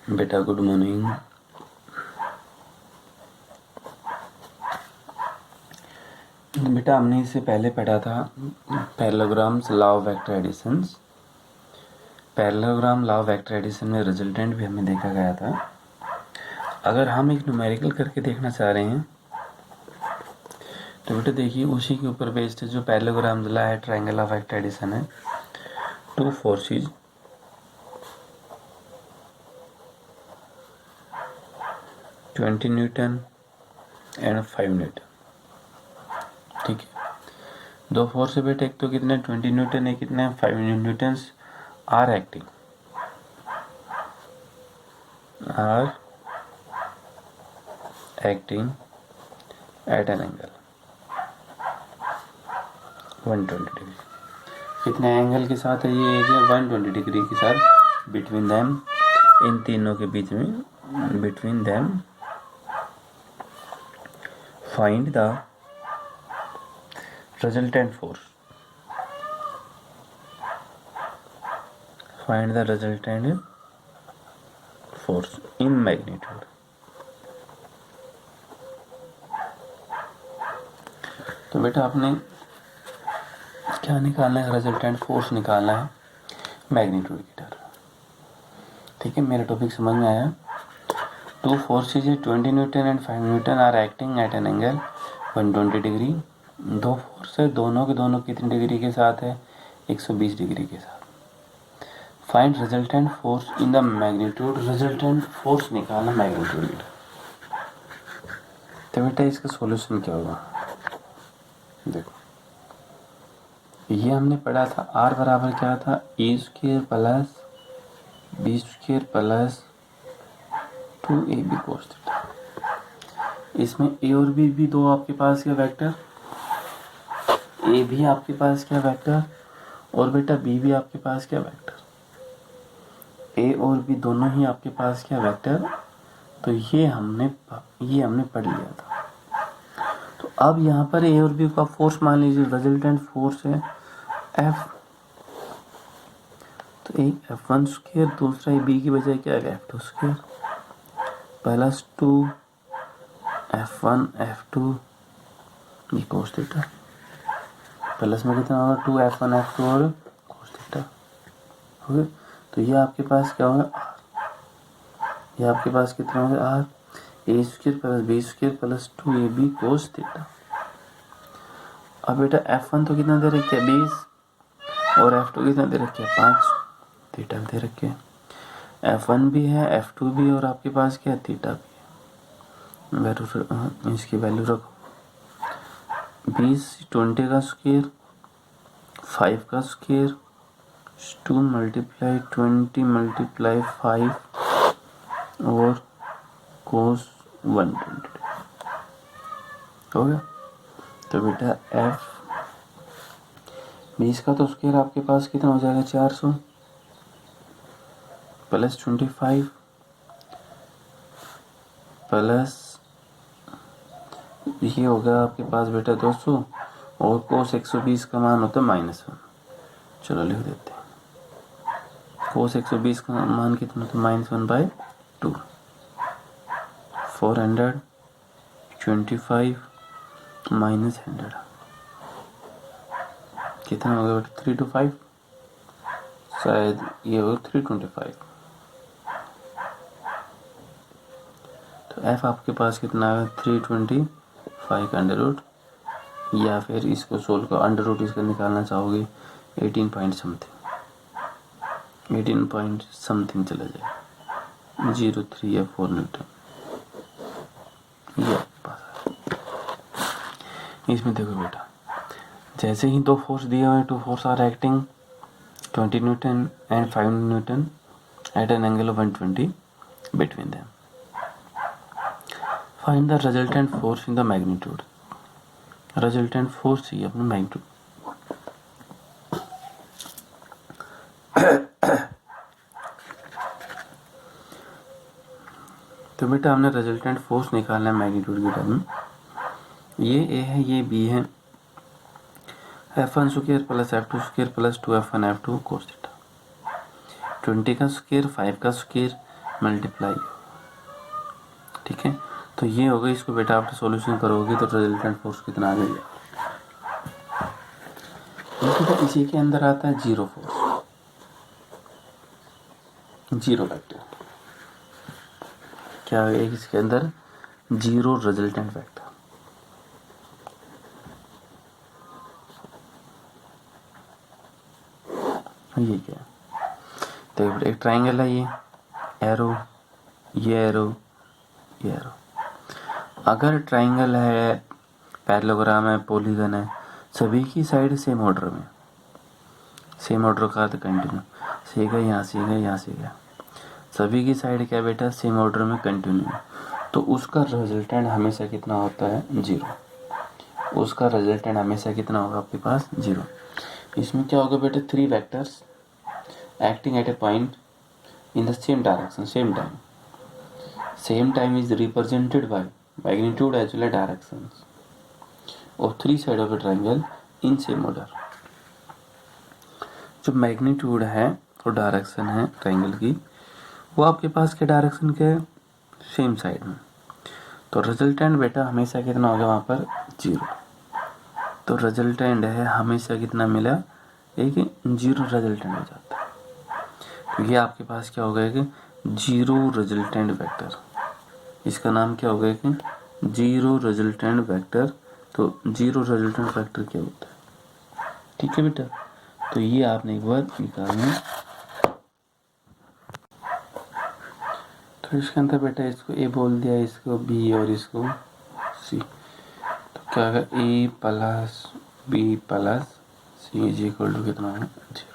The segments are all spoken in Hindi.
बेटा गुड मॉर्निंग। बेटा हमने इससे पहले पढ़ा था parallelograms, law of vector additions. Parallelogram, law of vector addition में रिजल्टेंट भी हमें देखा गया था। अगर हम एक न्यूमेरिकल करके देखना चाह रहे हैं तो बेटा देखिए उसी के ऊपर बेस्ड जो पैरेललोग्राम लॉ है, ट्रायंगल ऑफ वेक्टर एडिशन है। Two forces 20 newton and 5 Newton. ठीक है, दो फोर्स है बेटा, एक तो कितने 20 न्यूटन है, कितने 5 newtons are acting at an angle 120 degree. कितने एंगल के साथ है ये? 120 डिग्री के साथ। बिटवीन देम, इन तीनों के बीच में, between them find the resultant force. Find the resultant force in magnitude. तो बेटा आपने क्या निकालना है? रिजल्टेंट फोर्स निकालना है मैग्नीट्यूड की टर्म। ठीक है, मेरा टॉपिक समझ में आया? टू फोर्सेज है 20 newton and 5 newton are acting at an angle 120 degree. दो फोर्स है, दोनों के दोनों कितनी डिग्री के साथ है? 120 डिग्री के साथ। Find resultant force in the magnitude. Resultant force निकालना मैग्नीट्यूड की। तो बेटा इसका सॉल्यूशन क्या होगा? देखो, ये हमने पढ़ा था आर बराबर क्या था? A square plus B square plus 2ab cos theta. इसमें ए और बी भी दो आपके पास क्या वेक्टर, ए भी आपके पास क्या वेक्टर, और बेटा बी भी आपके पास क्या वेक्टर। ए और बी दोनों ही आपके पास क्या वेक्टर। तो ये हमने पढ़ लिया था। तो अब यहाँ पर ए और बी का फोर्स मान लीजिए, रिजल्टेंट फोर्स है एफ। तो एक F1 स्क्वायर, दूसरा बी की बजाय क्या है F2 square plus 2 F1 F2 ये cos थीटा, प्लस में कितना होगा 2 F1 F2 और cos थीटा हो गया। तो ये आपके पास क्या होगा R। ये आपके पास कितना होगा R, A square plus B square plus 2ab cos theta. अब बेटा F1 तो कितना दे रखे है 20 और F2 कितना दे रखे है 5, थीटा दे रखे हैं। F1 भी है, F2 भी, और आपके पास क्या है थीटा भी है। इसकी वैल्यू रखो 20 20 का स्क्वायर 5 का स्क्वायर 2 मल्टीप्लाई 20 मल्टीप्लाई 5 और cos 120 हो गया। तो बेटा F 20 का तो स्क्वायर आपके पास कितना हो जाएगा 400 प्लस 25 प्लस ये होगा आपके पास बेटा 200 और कोस 120 का मान होता है -1। चलो लिख देते हैं। कोस 120 का मान कितना होता है -1/2। 425 -100 कितना होगा बेटा 325, शायद ये होगा 325। तो एफ आपके पास कितना है 325 का अंडर रूट, या फिर इसको सोल्व कर अंडर रूट इसका निकालना चाहोगे 18 पॉइंट समथिंग चला जाए 03 या 4 न्यूटन ये आपके पास है। इसमें देखो बेटा, जैसे ही दो फोर्स दिए हुए, two force are acting 20 newton and 5 newton at an angle of 120 between them. Find the resultant force in the magnitude. Resultant force चाहिए अपने मैग्नीट्यूड। तो बेटा हमने रिजल्टेंट फोर्स निकालना है मैग्नीट्यूड की टर्म। ये ए है, ये बी है। F1 square plus F2 square plus 2 F1 F2 cos theta. 20 का स्क्वायर 5 का स्क्वायर मल्टीप्लाई, ठीक है। तो ये हो गई, इसको बेटा आप सॉल्यूशन करोगे तो रिजल्टेंट फोर्स कितना आ जाएगा। बेटा इसी के अंदर आता है जीरो फोर्स, जीरो वेक्टर, क्या है इसके अंदर, जीरो रिजल्टेंट वेक्टर। ये क्या है, तो एक ट्राइंगल है, ये एरो, ये एरो, ये एरो। अगर ट्राइंगल है, पैरेललोग्राम है, पॉलीगन है, सभी की साइड सेम ऑर्डर में, सेम ऑर्डर का तो कंटिन्यू, से गया यहाँ से गया, यहाँ से गया, सभी की साइड क्या बेटा, सेम ऑर्डर में कंटिन्यू, तो उसका रिजल्टेंट हमेशा कितना होता है, जीरो। उसका रिजल्टेंट हमेशा कितना होगा आपके पास, जीरो। इसमें क्या होगा बेटा, three vectors acting at a point in the same direction, same time is represented by magnitude as well as directions और three side of a triangle in same order. जो मैग्नीट्यूड है और डायरेक्शन है ट्राइंगल की, वो आपके पास के डायरेक्शन के सेम साइड में, तो रिजल्टेंट बेटा हमेशा कितना होगा वहाँ पर, जीरो। तो रिजल्टेंट है हमेशा कितना मिला, एक जीरो रिजल्टेंट हो जाता है। तो ये आपके पास क्या होगा कि जीरो रिजल्टेंट वेक्टर, इसका नाम क्या होगा कि जीरो रिजल्टेंट वेक्टर। तो जीरो रिजल्टेंट वेक्टर क्या होता है, ठीक है बेटा। तो ये आपने एक बार निकालना। तो इसके अंदर बेटा इसको ए बोल दिया, इसको बी और इसको सी, तो क्या होगा, A plus B plus C is equal to कितना है, zero.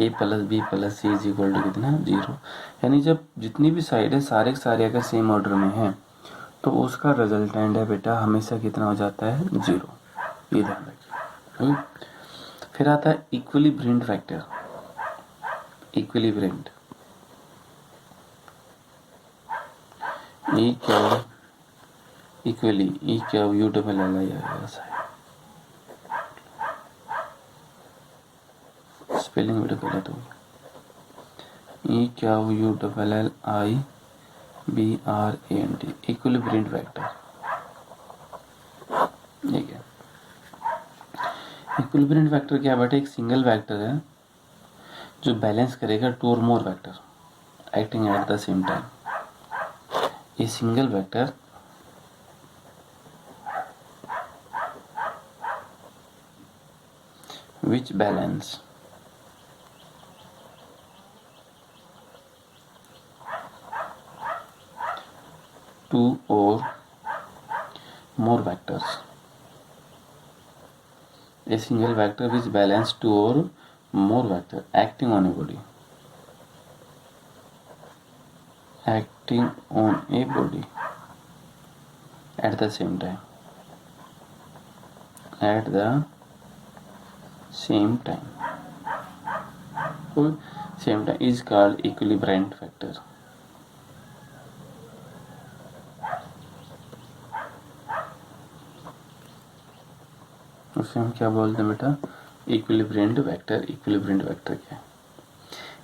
A plus B plus C is equal to कितना, जीरो। यानी जब जितनी भी साइड है सारे के सारे अगर सेम ऑर्डर में है तो उसका रिजल्टेंट है बेटा हमेशा कितना हो जाता है, जीरो। ये ध्यान रखिए। फिर आता है इक्विलिब्रियंट वेक्टर, इक्विलिब्रियंट, ये क्या है, इक्वली, ये क्या यू डबल एल आई आएगा, स्पेलिंग बेटा गलत होगी, ये क्या हो, U double L I B R A N T, equilibrant vector. ठीक है, इक्विलिब्रियंट वेक्टर क्या बेटा, एक सिंगल वेक्टर है जो बैलेंस करेगा टू और more vector acting at the same time. ये single vector which balance two or more vectors, a single vector which balance two or more vector acting on a body, acting on a body at the same time, at the same time, same time is called equilibriant vector। उसे हम क्या बोलते हैं बेटा, इक्विलिब्रियंट वेक्टर। इक्विलिब्रियंट वेक्टर क्या है,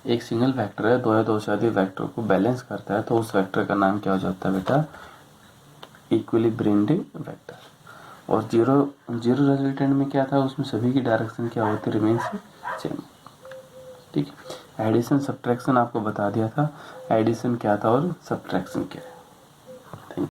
एक सिंगल वेक्टर है, दो या दो से अधिक वेक्टर को बैलेंस करता है, तो उस वेक्टर का नाम क्या हो जाता है बेटा, इक्विलिब्रियंट वेक्टर। और जीरो जीरो रिजल्टेंट में क्या था, उसमें सभी की डायरेक्शन क्या होती है, रिमेन्स सेम। ठीक है, एडिशन सब्ट्रैक्शन आपको बता दिया था, एडिशन क्या था और सब्ट्रैक्शन क्या है।